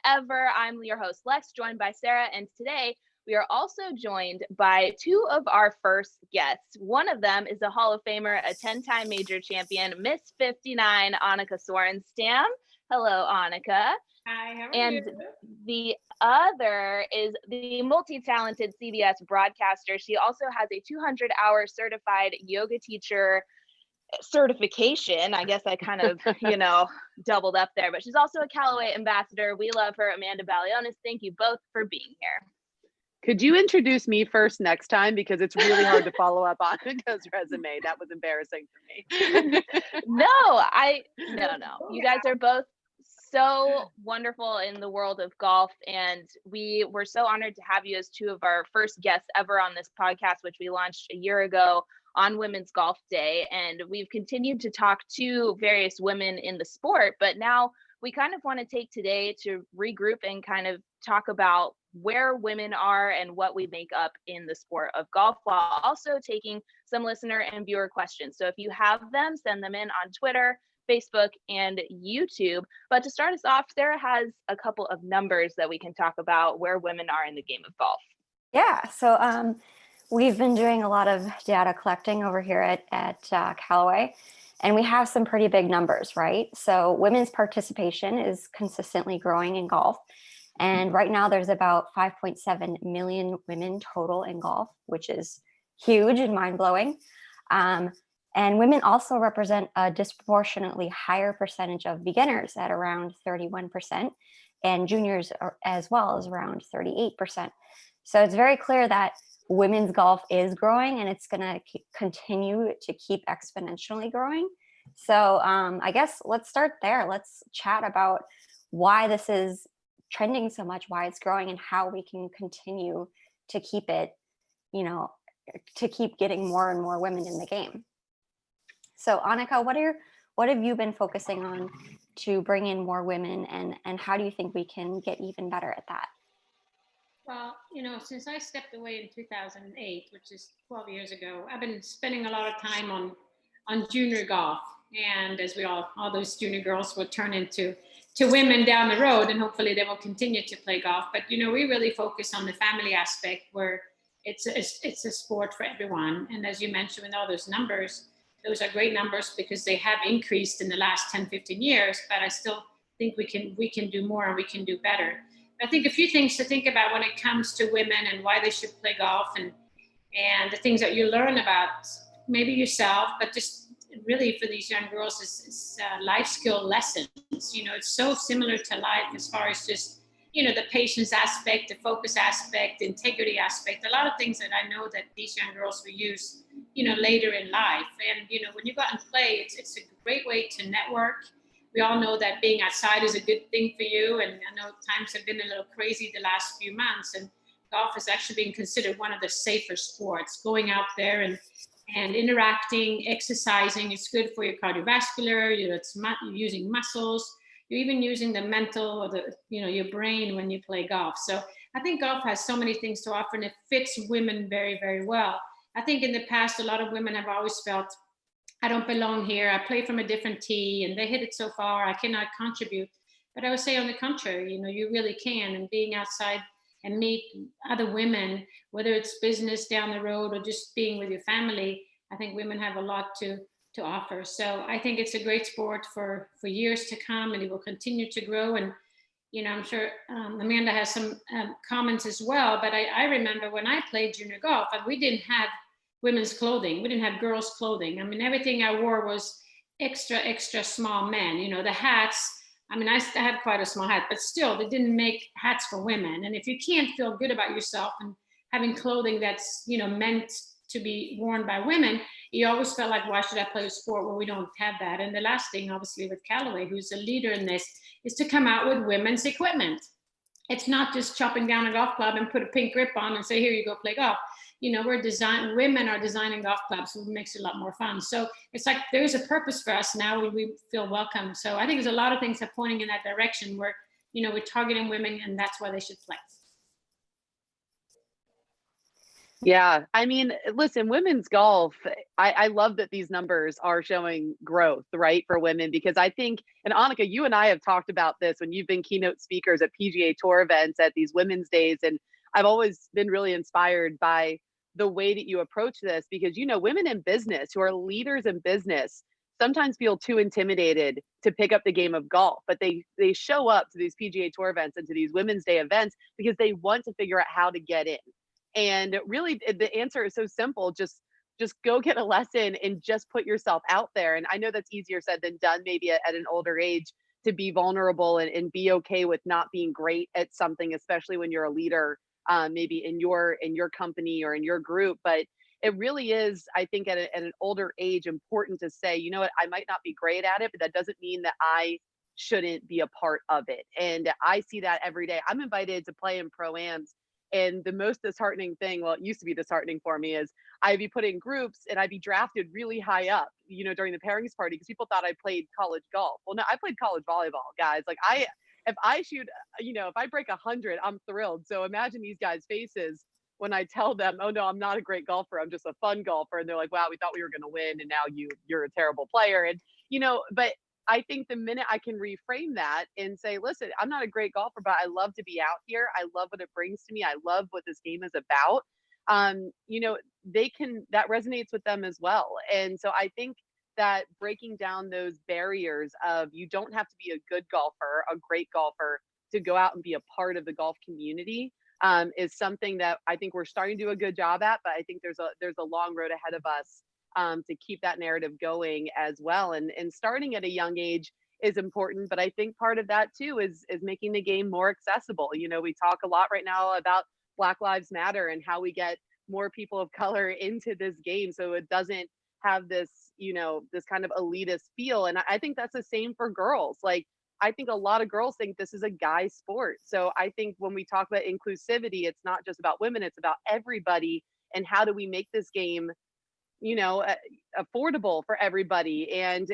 ever. I'm your host, Lex, joined by Sarah, and today we are also joined by two of our first guests. One of them is a Hall of Famer, a 10-time major champion, Miss 59, Annika Sörenstam. Hello, Annika. Hi, how are And you? the other is the multi-talented CBS broadcaster. She also has a 200-hour certified yoga teacher certification. I guess I kind of, doubled up there, but she's also a Callaway ambassador. We love her, Amanda Balionis. Thank you both for being here. Could you introduce me first next time? Because it's really hard to follow up on Annika's resume. That was embarrassing for me. No. You guys are both so wonderful in the world of golf, and we were so honored to have you as two of our first guests ever on this podcast, which we launched a year ago on Women's Golf Day. And we've continued to talk to various women in the sport, but now we kind of want to take today to regroup and kind of talk about where women are and what we make up in the sport of golf, while also taking some listener and viewer questions. So if you have them, send them in on Twitter, Facebook, and YouTube. But to start us off, Sarah has a couple of numbers that we can talk about where women are in the game of golf. Yeah, so we've been doing a lot of data collecting over here at Callaway, and we have some pretty big numbers, right? So women's participation is consistently growing in golf. And right now there's about 5.7 million women total in golf, which is huge and mind-blowing. And women also represent a disproportionately higher percentage of beginners at around 31%, and juniors as well as around 38%. So it's very clear that women's golf is growing, and it's going to continue to keep exponentially growing. So I guess let's start there. Let's chat about why this is trending so much, why it's growing, and how we can continue to keep it, to keep getting more and more women in the game. So Annika, what have you been focusing on to bring in more women, and how do you think we can get even better at that? Well, since I stepped away in 2008, which is 12 years ago, I've been spending a lot of time on junior golf. And as we all those junior girls will turn into women down the road, and hopefully they will continue to play golf. But, we really focus on the family aspect, where it's a sport for everyone. And as you mentioned, with all those numbers, those are great numbers because they have increased in the last 10, 15 years, but I still think we can do more and we can do better. I think a few things to think about when it comes to women and why they should play golf, and the things that you learn about maybe yourself, but just really for these young girls is life skill lessons. It's so similar to life as far as just, the patience aspect, the focus aspect, the integrity aspect, a lot of things that I know that these young girls will use, later in life. And, when you go out and play, it's a great way to network. We all know that being outside is a good thing for you. And I know times have been a little crazy the last few months, and golf is actually being considered one of the safer sports. Going out there and interacting, exercising, it's good for your cardiovascular, you're using muscles, you're even using the mental or your brain when you play golf. So I think golf has so many things to offer, and it fits women very, very well. I think in the past, a lot of women have always felt, I don't belong here, I play from a different tee, and they hit it so far, I cannot contribute. But I would say on the contrary, you really can. And being outside and meet other women, whether it's business down the road or just being with your family, I think women have a lot to offer. So I think it's a great sport for years to come, and it will continue to grow. And, I'm sure Amanda has some comments as well, but I remember when I played junior golf, and we didn't have women's clothing. We didn't have girls' clothing. I mean, everything I wore was extra small men. The hats, I had quite a small hat, but still, they didn't make hats for women. And if you can't feel good about yourself and having clothing that's, meant to be worn by women, you always felt like, why should I play a sport where we don't have that? And the last thing, obviously, with Callaway, who's a leader in this, is to come out with women's equipment. It's not just chopping down a golf club and put a pink grip on and say, here you go, play golf. Women are designing golf clubs, so it makes it a lot more fun. So it's like there's a purpose for us now. We feel welcome. So I think there's a lot of things that are pointing in that direction where, we're targeting women, and that's why they should play. Yeah, I mean, listen, women's golf, I love that these numbers are showing growth, right, for women, because I think, and Annika, you and I have talked about this when you've been keynote speakers at PGA Tour events at these women's days, and I've always been really inspired by the way that you approach this, because, women in business who are leaders in business sometimes feel too intimidated to pick up the game of golf, but they show up to these PGA Tour events and to these Women's Day events because they want to figure out how to get in. And really, the answer is so simple. Just go get a lesson and just put yourself out there. And I know that's easier said than done, maybe at an older age, to be vulnerable and be okay with not being great at something, especially when you're a leader, maybe in your company or in your group. But it really is, I think, at an older age, important to say, you know what, I might not be great at it, but that doesn't mean that I shouldn't be a part of it. And I see that every day. I'm invited to play in pro-ams, and the most disheartening thing, well, it used to be disheartening for me, is I'd be put in groups and I'd be drafted really high up, during the pairings party, because people thought I played college golf. Well, no, I played college volleyball, guys. Like, if I shoot, if I break 100, I'm thrilled. So imagine these guys' faces when I tell them, oh no, I'm not a great golfer. I'm just a fun golfer. And they're like, wow, we thought we were going to win. And now you're a terrible player. And, but I think the minute I can reframe that and say, listen, I'm not a great golfer, but I love to be out here. I love what it brings to me. I love what this game is about. That resonates with them as well. And so I think that breaking down those barriers of, you don't have to be a good golfer, a great golfer, to go out and be a part of the golf community, is something that I think we're starting to do a good job at. But I think there's a long road ahead of us, to keep that narrative going as well. And starting at a young age is important, but I think part of that too is making the game more accessible. We talk a lot right now about Black Lives Matter and how we get more people of color into this game, so it doesn't have this, this kind of elitist feel. And I think that's the same for girls. Like, I think a lot of girls think this is a guy sport. So I think when we talk about inclusivity, it's not just about women, it's about everybody. And how do we make this game, affordable for everybody, and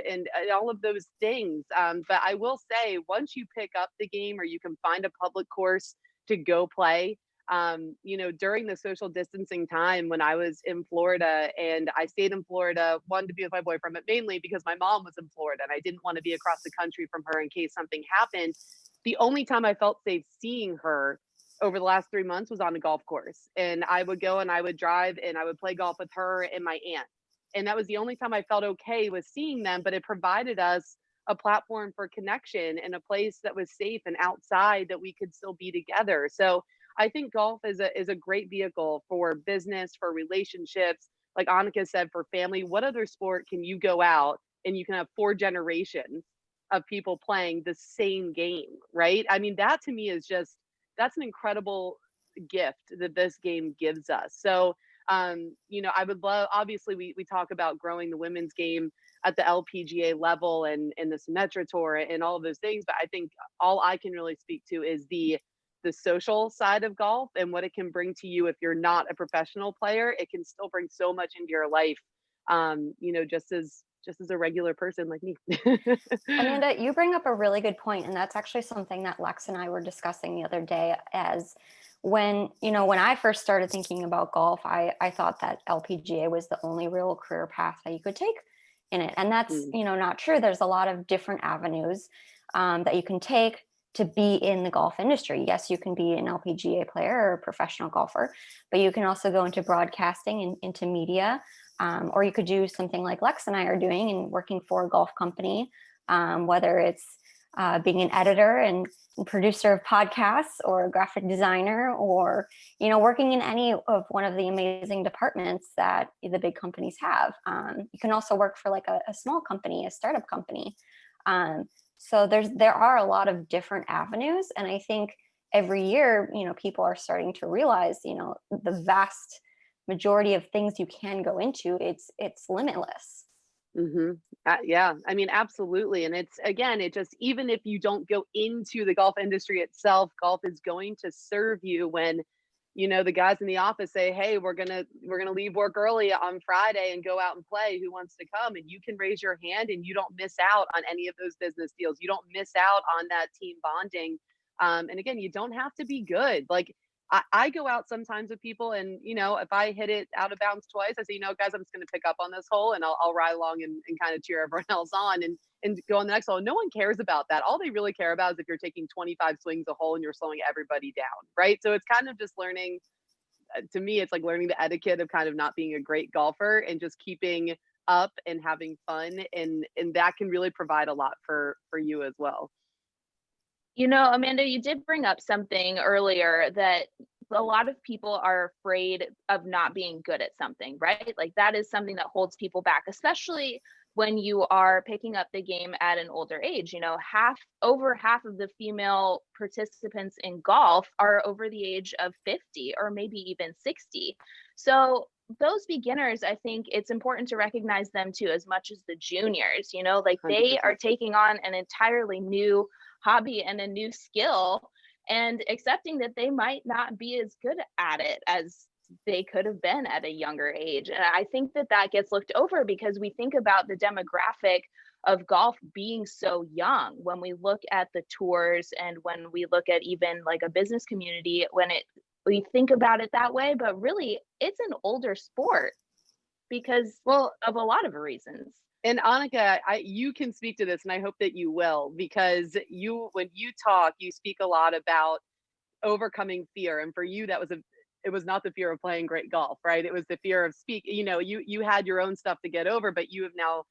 all of those things. But I will say, once you pick up the game, or you can find a public course to go play, during the social distancing time when I was in Florida, and I stayed in Florida, one, to be with my boyfriend, but mainly because my mom was in Florida and I didn't want to be across the country from her in case something happened. The only time I felt safe seeing her over the last 3 months was on a golf course. And I would go and I would drive and I would play golf with her and my aunt. And that was the only time I felt okay with seeing them, but it provided us a platform for connection and a place that was safe and outside that we could still be together. So I think golf is a great vehicle for business, for relationships, like Annika said, for family. What other sport can you go out and you can have 4 generations of people playing the same game, right? I mean, that to me is just, that's an incredible gift that this game gives us. So, I would love, obviously, we talk about growing the women's game at the LPGA level and the Symetra Tour and all of those things. But I think all I can really speak to is the social side of golf and what it can bring to you if you're not a professional player. It can still bring so much into your life, just as a regular person like me. Amanda, you bring up a really good point, and that's actually something that Lex and I were discussing the other day. As when I first started thinking about golf, I thought that LPGA was the only real career path that you could take in it, and that's not true. There's a lot of different avenues that you can take to be in the golf industry. Yes, you can be an LPGA player or a professional golfer, but you can also go into broadcasting and into media. Or you could do something like Lex and I are doing and working for a golf company, whether it's being an editor and producer of podcasts, or a graphic designer, or working in any of one of the amazing departments that the big companies have. You can also work for like a small company, a startup company. So there are a lot of different avenues, and I think every year people are starting to realize the vast majority of things you can go into. It's limitless. Yeah, I mean, absolutely. And it's, again, it just, even if you don't go into the golf industry itself, golf is going to serve you when the guys in the office say, hey, we're gonna leave work early on Friday and go out and play, who wants to come? And you can raise your hand and you don't miss out on any of those business deals. You don't miss out on that team bonding. And again, you don't have to be good. Like, I go out sometimes with people, and if I hit it out of bounds twice, I say, guys, I'm just going to pick up on this hole, and I'll ride along and kind of cheer everyone else on and go on the next hole. No one cares about that. All they really care about is if you're taking 25 swings a hole and you're slowing everybody down, right? So it's kind of just learning. To me, it's like learning the etiquette of kind of not being a great golfer and just keeping up and having fun, and that can really provide a lot for you as well. Amanda, you did bring up something earlier that a lot of people are afraid of not being good at something, right? Like that is something that holds people back, especially when you are picking up the game at an older age. Over half of the female participants in golf are over the age of 50 or maybe even 60. So those beginners, I think it's important to recognize them too, as much as the juniors, like they 100%. are taking on an entirely new hobby and a new skill, and accepting that they might not be as good at it as they could have been at a younger age. And I think that gets looked over because we think about the demographic of golf being so young when we look at the tours and when we look at even like a business community, we think about it that way, but really it's an older sport because of a lot of reasons. And Annika, you can speak to this, and I hope that you will, because when you talk, you speak a lot about overcoming fear. And for you, it was not the fear of playing great golf, right? It was the fear of you had your own stuff to get over, but you have now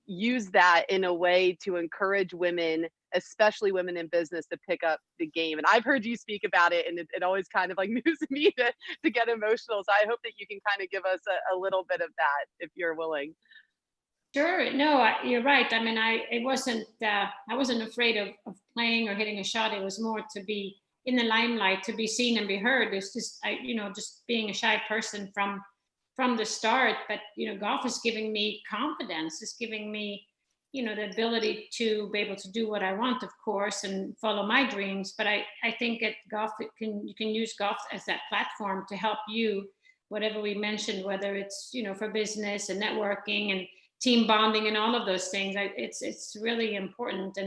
used that in a way to encourage women, especially women in business, to pick up the game. And I've heard you speak about it, and it always kind of like moves me to get emotional. So I hope that you can kind of give us a little bit of that if you're willing. Sure. No, you're right. I mean, I wasn't afraid of playing or hitting a shot. It was more to be in the limelight, to be seen and be heard. It's just, just being a shy person from the start. But, golf is giving me confidence. It's giving me, the ability to be able to do what I want, of course, and follow my dreams. But I think at golf, you can use golf as that platform to help you, whatever we mentioned, whether it's, for business and networking and team bonding and all of those things. It's really important.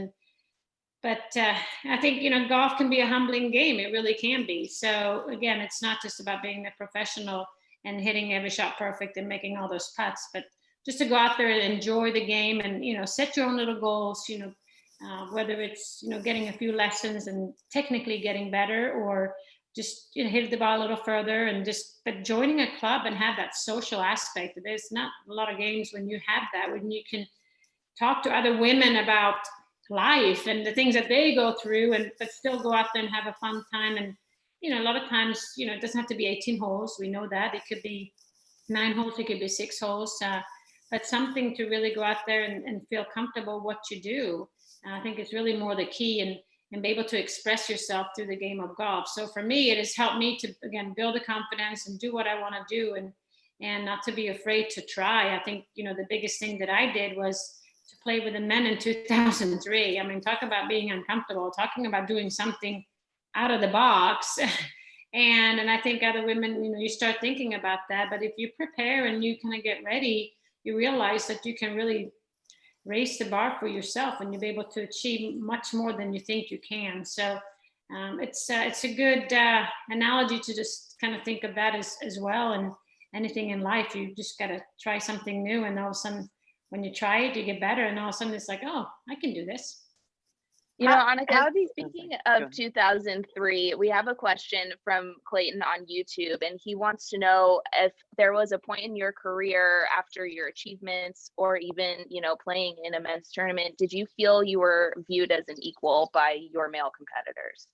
But I think, golf can be a humbling game. It really can be. So again, it's not just about being a professional and hitting every shot perfect and making all those putts, but just to go out there and enjoy the game and, set your own little goals, whether it's, getting a few lessons and technically getting better, or just hit the ball a little further, and but joining a club and have that social aspect. There's not a lot of games when you have that, when you can talk to other women about life and the things that they go through, but still go out there and have a fun time. And a lot of times, it doesn't have to be 18 holes. We know that it could be 9 holes, it could be 6 holes, but something to really go out there and feel comfortable what you do. I think it's really more the key, and be able to express yourself through the game of golf. So for me, it has helped me to, again, build the confidence and do what I want to do, and not to be afraid to try. I think, the biggest thing that I did was to play with the men in 2003. I mean, talk about being uncomfortable, talking about doing something out of the box. and I think other women, you start thinking about that. But if you prepare and you kind of get ready, you realize that you can really raise the bar for yourself, and you'll be able to achieve much more than you think you can. So it's a good analogy to just kind of think of that as well. And anything in life, you just got to try something new, and all of a sudden when you try it, you get better, and all of a sudden it's like, oh, I can do this. Annika, speaking of 2003, we have a question from Clayton on YouTube, and he wants to know if there was a point in your career after your achievements, or even, playing in a men's tournament, did you feel you were viewed as an equal by your male competitors?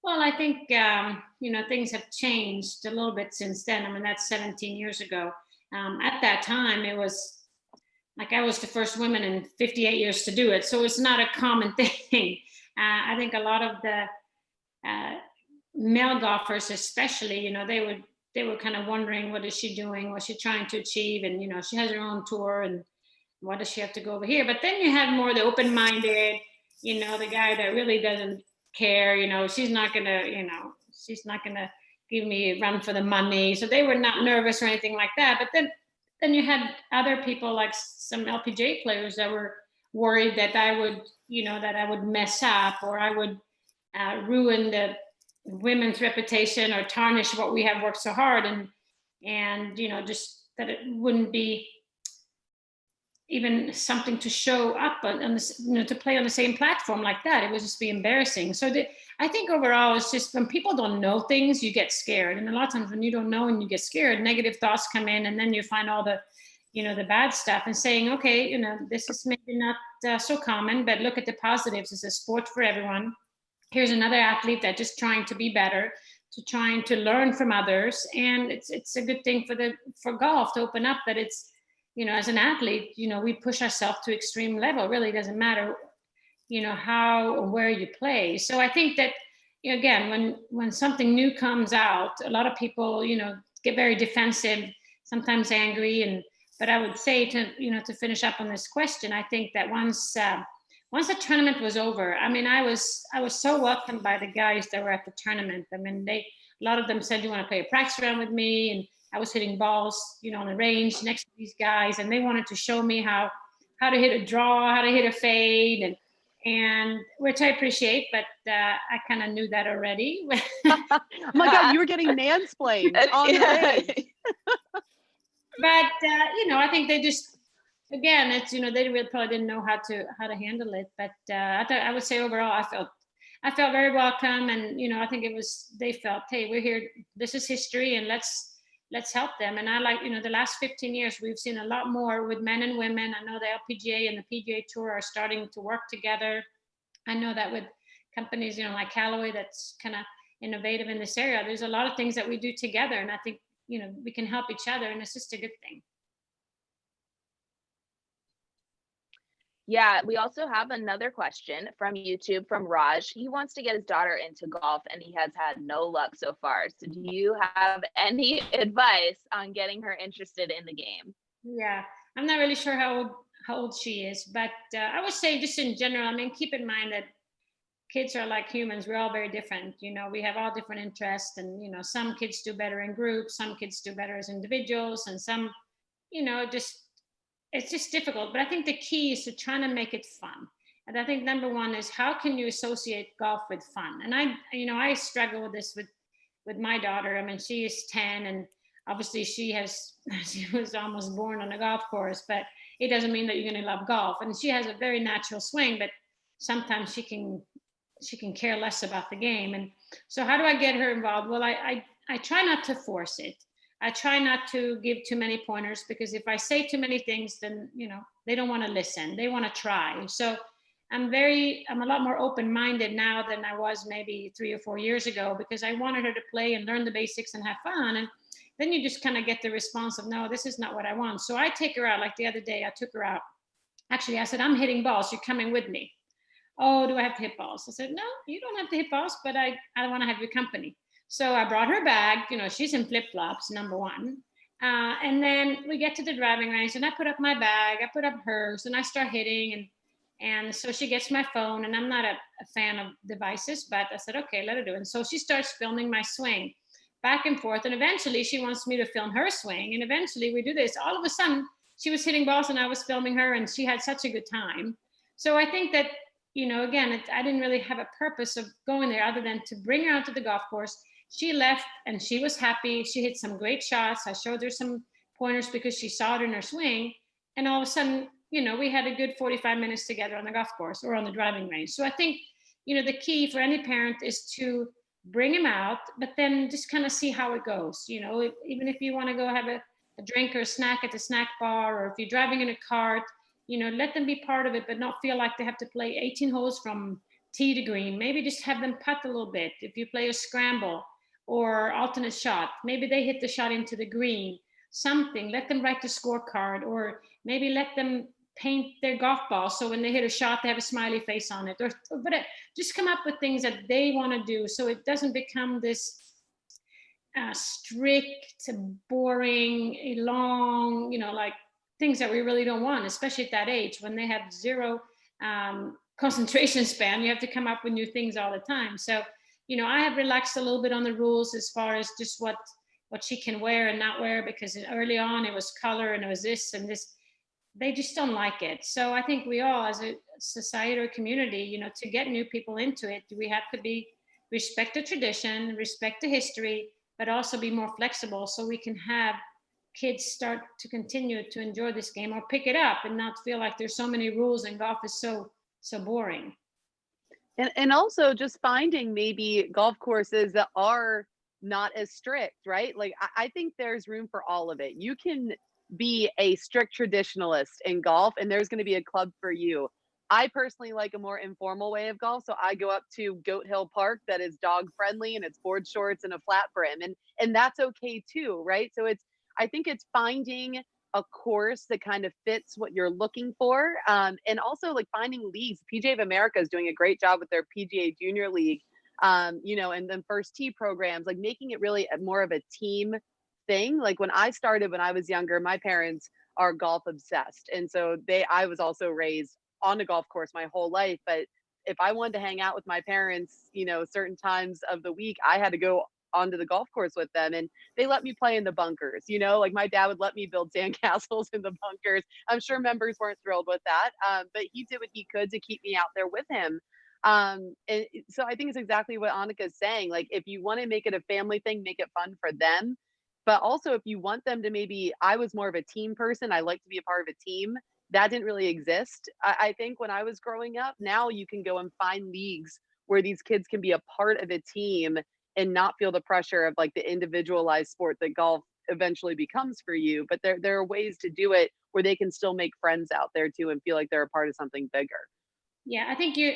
Well, I think, things have changed a little bit since then. I mean, that's 17 years ago. At that time, it was like I was the first woman in 58 years to do it. So it's not a common thing. I think a lot of the male golfers, especially, they were kind of wondering, what is she doing? What's she trying to achieve? And, she has her own tour, and why does she have to go over here? But then you have more the open-minded, the guy that really doesn't care, she's not gonna give me a run for the money. So they were not nervous or anything like that. But then you had other people, like some LPGA players, that were worried that I would mess up, or I would ruin women's reputation or tarnish what we have worked so hard, and just that it wouldn't be even something to show up on this, to play on the same platform like that. It would just be embarrassing. So I think overall, it's just when people don't know things, you get scared. And a lot of times when you don't know and you get scared, negative thoughts come in, and then you find all the, the bad stuff, and saying, okay, this is maybe not so common, but look at the positives. It's a sport for everyone. Here's another athlete that just trying to be better, to trying to learn from others. And it's a good thing for golf to open up that it's, as an athlete, we push ourselves to extreme level. Really doesn't matter, how or where you play. So I think that, again, when something new comes out, a lot of people, get very defensive, sometimes angry. But I would say to finish up on this question, I think that once the tournament was over, I mean, I was so welcomed by the guys that were at the tournament. I mean, a lot of them said, you want to play a practice round with me? And I was hitting balls, on the range next to these guys, and they wanted to show me how to hit a draw, how to hit a fade, and which I appreciate, but I kind of knew that already. Oh my God, you were getting mansplained on the range. But I think they just, again, it's they really probably didn't know how to handle it. But I would say overall, I felt very welcome, and I think they felt, hey, we're here, this is history, and let's help them. And I like, the last 15 years, we've seen a lot more with men and women. I know the LPGA and the PGA Tour are starting to work together. I know that with companies, like Callaway, that's kind of innovative in this area. There's a lot of things that we do together, and I think, we can help each other, and it's just a good thing. Yeah, we also have another question from YouTube from Raj. He wants to get his daughter into golf, and he has had no luck so far. So do you have any advice on getting her interested in the game? Yeah, I'm not really sure how old she is, but I would say just in general, I mean, keep in mind that kids are like humans. We're all very different. We have all different interests, and, some kids do better in groups, some kids do better as individuals, and some, it's just difficult. But I think the key is to try to make it fun. And I think number one is, how can you associate golf with fun? And I struggle with this with my daughter. I mean, she is 10, and obviously she was almost born on a golf course, but it doesn't mean that you're going to love golf. And she has a very natural swing, but sometimes she can care less about the game. And so how do I get her involved? Well, I try not to force it. I try not to give too many pointers, because if I say too many things, then, they don't want to listen. They want to try. So I'm a lot more open-minded now than I was maybe 3 or 4 years ago, because I wanted her to play and learn the basics and have fun. And then you just kind of get the response of, no, this is not what I want. So I take her out. Like the other day, I took her out. Actually, I said, I'm hitting balls. You're coming with me. Oh, do I have to hit balls? I said, no, you don't have to hit balls, but I want to have your company. So I brought her bag. She's in flip-flops, number one. And then we get to the driving range, and I put up my bag, I put up hers, and I start hitting. And so she gets my phone, and I'm not a fan of devices, but I said, okay, let her do it. And so she starts filming my swing back and forth. And eventually she wants me to film her swing. And eventually we do this. All of a sudden, she was hitting balls and I was filming her, and she had such a good time. So I think that, again, I didn't really have a purpose of going there other than to bring her out to the golf course. She left and she was happy. She hit some great shots. I showed her some pointers because she saw it in her swing. And all of a sudden, we had a good 45 minutes together on the golf course or on the driving range. So I think, the key for any parent is to bring him out, but then just kind of see how it goes. Even if you want to go have a drink or a snack at the snack bar, or if you're driving in a cart, let them be part of it, but not feel like they have to play 18 holes from tee to green. Maybe just have them putt a little bit. If you play a scramble or alternate shot, maybe they hit the shot into the green, something. Let them write the scorecard, or maybe let them paint their golf ball so when they hit a shot, they have a smiley face on it. But just come up with things that they want to do, so it doesn't become this strict, boring, long, like things that we really don't want, especially at that age when they have zero concentration span. You have to come up with new things all the time. So, I have relaxed a little bit on the rules as far as just what she can wear and not wear, because early on it was color and it was this and this. They just don't like it. So I think we all, as a society or community, to get new people into it, we have to be respect the tradition, respect the history, but also be more flexible so we can have kids start to continue to enjoy this game or pick it up and not feel like there's so many rules and golf is so boring. And also just finding maybe golf courses that are not as strict, right? Like I think there's room for all of it. You can be a strict traditionalist in golf and there's going to be a club for you. I personally like a more informal way of golf, so I go up to Goat Hill Park that is dog friendly and it's board shorts and a flat brim, and that's okay too, right? So it's, I think it's finding a course that kind of fits what you're looking for, and also like finding leagues. PGA of America is doing a great job with their PGA Junior League, you know, and then first tee programs, like making it really more of a team thing. Like when I started when I was younger, my parents are golf obsessed, and so I was also raised on a golf course my whole life. But if I wanted to hang out with my parents, you know, certain times of the week, I had to go onto the golf course with them, and they let me play in the bunkers. You know, like my dad would let me build sandcastles in the bunkers. I'm sure members weren't thrilled with that, but he did what he could to keep me out there with him. And so I think it's exactly what Annika is saying. Like if you want to make it a family thing, make it fun for them. But also if you want them to, maybe I was more of a team person, I like to be a part of a team. That didn't really exist, I think, when I was growing up. Now you can go and find leagues where these kids can be a part of a team and not feel the pressure of like the individualized sport that golf eventually becomes for you. But there are ways to do it where they can still make friends out there too and feel like they're a part of something bigger. Yeah, I think you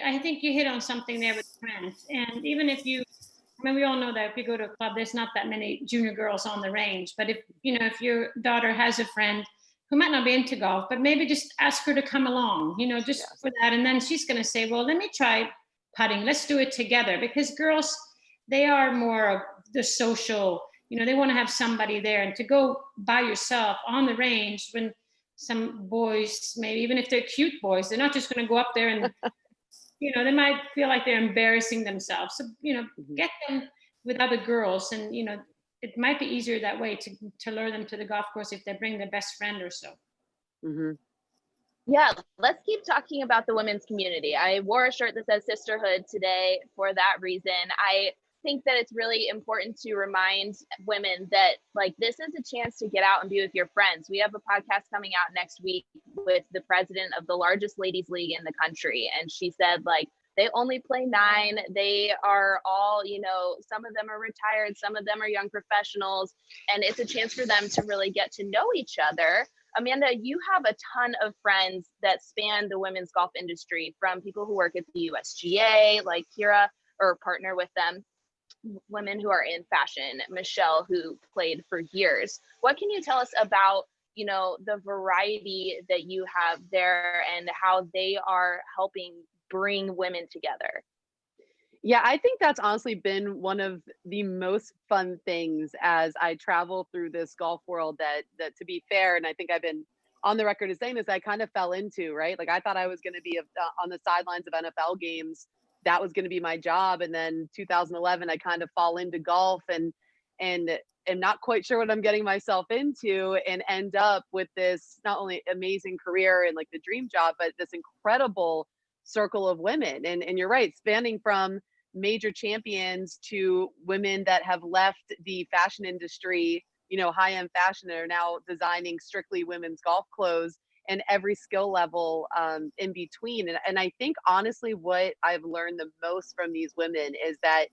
hit on something there with friends. And even if you, I mean, we all know that if you go to a club, there's not that many junior girls on the range. But if, you know, if your daughter has a friend who might not be into golf, but maybe just ask her to come along, you know, just Yes. for that. And then she's going to say, well, let me try putting. Let's do it together. Because girls, they are more of the social, you know, they want to have somebody there. And to go by yourself on the range when some boys, maybe even if they're cute boys, they're not just going to go up there and, you know, they might feel like they're embarrassing themselves. So, you know, get them with other girls, and, you know, it might be easier that way to lure them to the golf course if they bring their best friend or so. Mm-hmm. Yeah, let's keep talking about the women's community. I wore a shirt that says sisterhood today for that reason. I think that it's really important to remind women that like this is a chance to get out and be with your friends. We have a podcast coming out next week with the president of the largest ladies league in the country, and she said like they only play 9. They are all, you know, some of them are retired, some of them are young professionals, and it's a chance for them to really get to know each other. Amanda, you have a ton of friends that span the women's golf industry, from people who work at the USGA, like Kira, or partner with them, women who are in fashion, Michelle, who played for years. What can you tell us about, you know, the variety that you have there and how they are helping bring women together? Yeah, I think that's honestly been one of the most fun things as I travel through this golf world, that to be fair, and I think I've been on the record as saying this, I kind of fell into, right? Like I thought I was going to be on the sidelines of NFL games. That was going to be my job. And then 2011, I kind of fall into golf and am not quite sure what I'm getting myself into, and end up with this not only amazing career and like the dream job, but this incredible circle of women. And you're right, spanning from major champions to women that have left the fashion industry, you know, high-end fashion, and are now designing strictly women's golf clothes, and every skill level in between. And I think honestly what I've learned the most from these women is that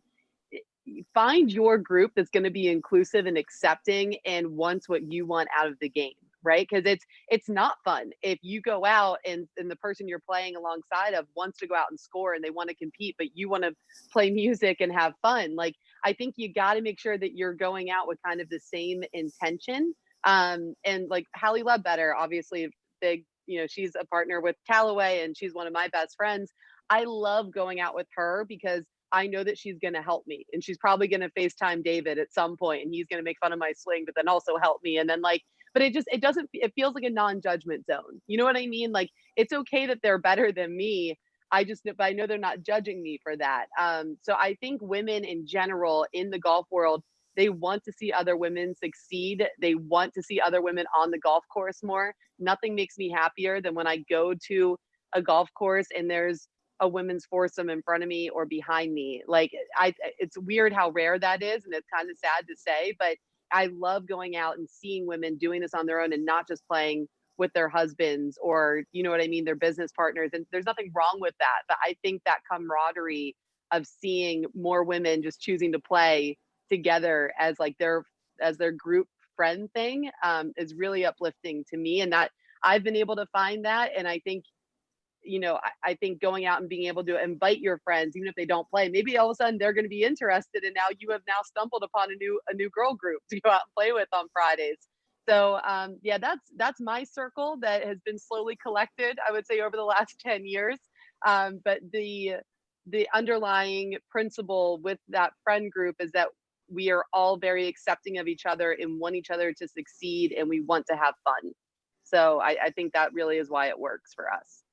find your group that's going to be inclusive and accepting and wants what you want out of the game, right? Because it's not fun if you go out and the person you're playing alongside of wants to go out and score and they want to compete, but you want to play music and have fun. Like I think you got to make sure that you're going out with kind of the same intention. And like Hallie Ledbetter, obviously big, you know, she's a partner with Callaway and she's one of my best friends. I love going out with her because I know that she's going to help me, and she's probably going to FaceTime David at some point, and he's going to make fun of my swing, but then also help me. And then like, but it feels like a non-judgment zone. You know what I mean? Like it's okay that they're better than me. But I know they're not judging me for that. So I think women in general in the golf world, they want to see other women succeed. They want to see other women on the golf course more. Nothing makes me happier than when I go to a golf course and there's a women's foursome in front of me or behind me. Like it's weird how rare that is, and it's kind of sad to say, but I love going out and seeing women doing this on their own and not just playing with their husbands or, you know what I mean, their business partners. And there's nothing wrong with that. But I think that camaraderie of seeing more women just choosing to play together as like as their group friend thing is really uplifting to me. And that I've been able to find that. And I think, you know, I think going out and being able to invite your friends, even if they don't play, maybe all of a sudden they're going to be interested. And now you have now stumbled upon a new girl group to go out and play with on Fridays. So yeah, that's my circle that has been slowly collected, I would say, over the last 10 years. But the underlying principle with that friend group is that we are all very accepting of each other and want each other to succeed, and we want to have fun. So I think that really is why it works for us.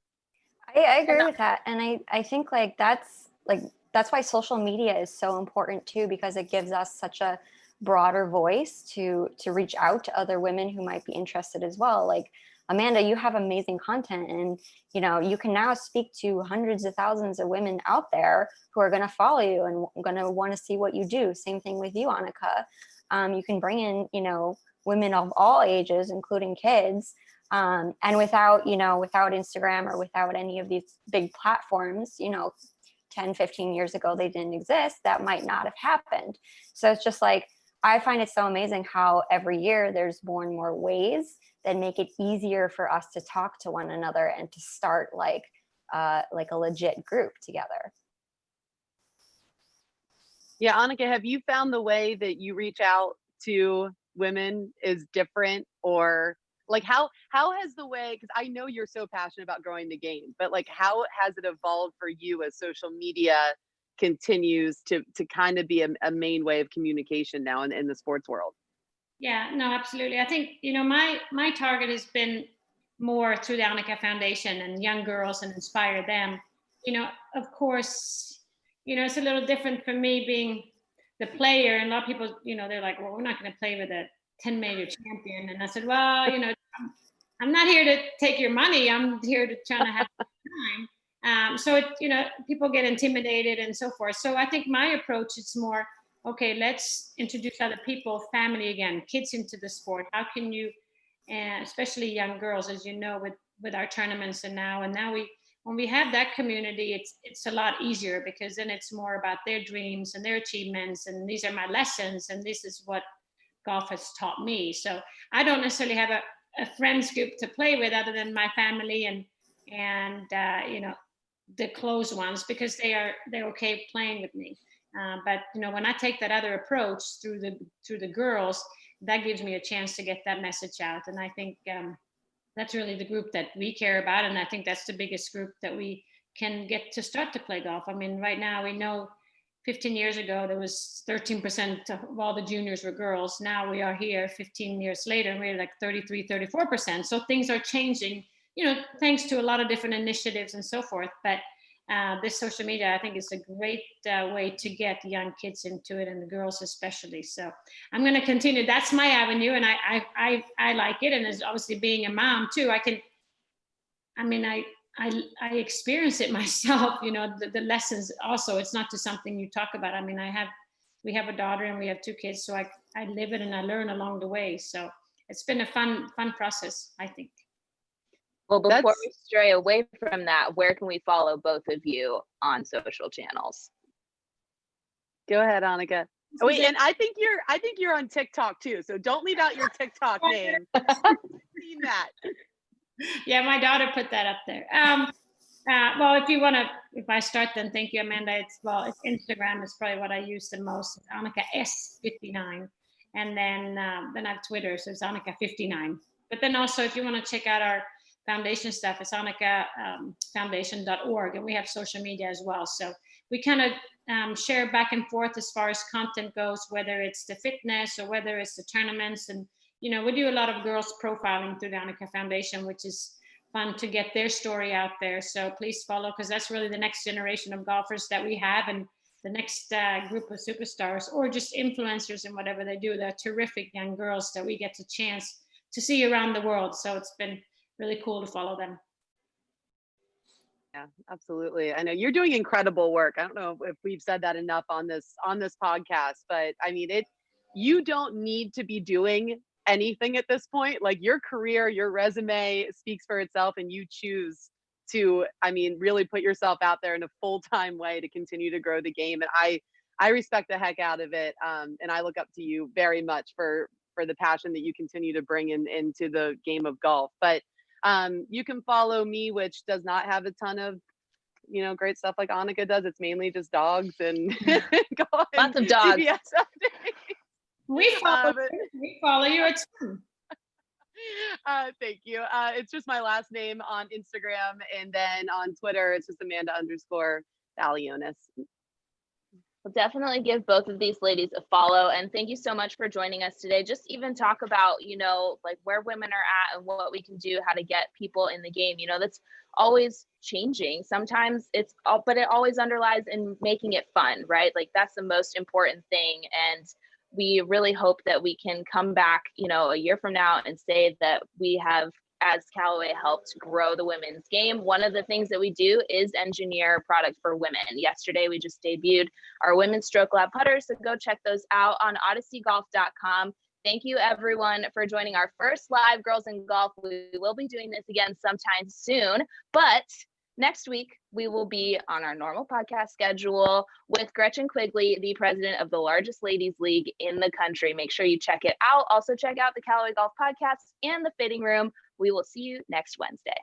I agree with that. And I think that's why social media is so important too, because it gives us such a broader voice to reach out to other women who might be interested as well. Like Amanda, you have amazing content, and you know, you can now speak to hundreds of thousands of women out there who are going to follow you and going to want to see what you do. Same thing with you, Annika. You can bring in, you know, women of all ages, including kids. And without Instagram or without any of these big platforms, you know, 10, 15 years ago, they didn't exist. That might not have happened. So it's just like, I find it so amazing how every year there's more and more ways that make it easier for us to talk to one another and to start like a legit group together. Yeah, Annika, have you found the way that you reach out to women is different, or like how has the way, because I know you're so passionate about growing the game, but like how has it evolved for you as social media continues to kind of be a main way of communication now in the sports world? Yeah, no, absolutely. I think, you know, my target has been more through the Annika Foundation and young girls and inspire them. You know, of course, you know, it's a little different for me being the player. And a lot of people, you know, they're like, well, we're not going to play with a 10 major champion. And I said, well, you know, I'm not here to take your money. I'm here to try to have time. So it, you know, people get intimidated and so forth. So I think my approach is more, okay, let's introduce other people, family again, kids into the sport. How can you, especially young girls, as you know, with our tournaments and now when we have that community, it's a lot easier, because then it's more about their dreams and their achievements, and these are my lessons, and this is what golf has taught me. So I don't necessarily have a friends group to play with other than my family and you know, the close ones, because they're okay playing with me. But you know, when I take that other approach through the girls, that gives me a chance to get that message out. And I think that's really the group that we care about. And I think that's the biggest group that we can get to start to play golf. I mean, right now we know 15 years ago, there was 13% of all the juniors were girls. Now we are here 15 years later, and we're like 33, 34%. So things are changing, you know, thanks to a lot of different initiatives and so forth. But this social media, I think, is a great way to get young kids into it, and the girls especially. So I'm going to continue. That's my avenue, and I like it. And as obviously being a mom too, I experience it myself. You know, the lessons also. It's not just something you talk about. I mean, we have a daughter and we have 2 kids, so I live it and I learn along the way. So it's been a fun process, I think. Well, before we stray away from that, where can we follow both of you on social channels? Go ahead, Annika. Oh, wait, and I think you're on TikTok too, so don't leave out your TikTok name. Seen that. Yeah, my daughter put that up there. Well, if I start, then thank you, Amanda. It's Instagram is probably what I use the most. It's Annika S59, and then I have Twitter, so it's Annika 59. But then also, if you want to check out our foundation stuff, it's Annika foundation.org, and we have social media as well. So we kind of share back and forth as far as content goes, whether it's the fitness or whether it's the tournaments. And you know, we do a lot of girls profiling through the Annika Foundation, which is fun to get their story out there. So please follow, because that's really the next generation of golfers that we have, and the next group of superstars or just influencers in whatever they do. They're terrific young girls that we get the chance to see around the world. So it's been really cool to follow them. Yeah, absolutely. I know you're doing incredible work. I don't know if we've said that enough on this podcast, but I mean you don't need to be doing anything at this point. Like your career, your resume speaks for itself, and you choose to, I mean, really put yourself out there in a full-time way to continue to grow the game. And I respect the heck out of it. And I look up to you very much for the passion that you continue to bring into the game of golf. But you can follow me, which does not have a ton of, great stuff like Annika does. It's mainly just dogs and Lots of dogs. CBS updates. We follow you. It's fun. Thank you. It's just my last name on Instagram, and then on Twitter, it's just Amanda_Balionis. We'll definitely give both of these ladies a follow. And thank you so much for joining us today. Just even talk about, like where women are at and what we can do, how to get people in the game. That's always changing. Sometimes but it always underlies in making it fun, right? Like that's the most important thing. And we really hope that we can come back, a year from now and say that we have, as Callaway, helped grow the women's game. One of the things that we do is engineer products for women. Yesterday, we just debuted our women's Stroke Lab putters, so go check those out on odysseygolf.com. Thank you, everyone, for joining our first live Girls in Golf. We will be doing this again sometime soon, but next week, we will be on our normal podcast schedule with Gretchen Quigley, the president of the largest ladies league in the country. Make sure you check it out. Also, check out the Callaway Golf Podcast and the Fitting Room. We will see you next Wednesday.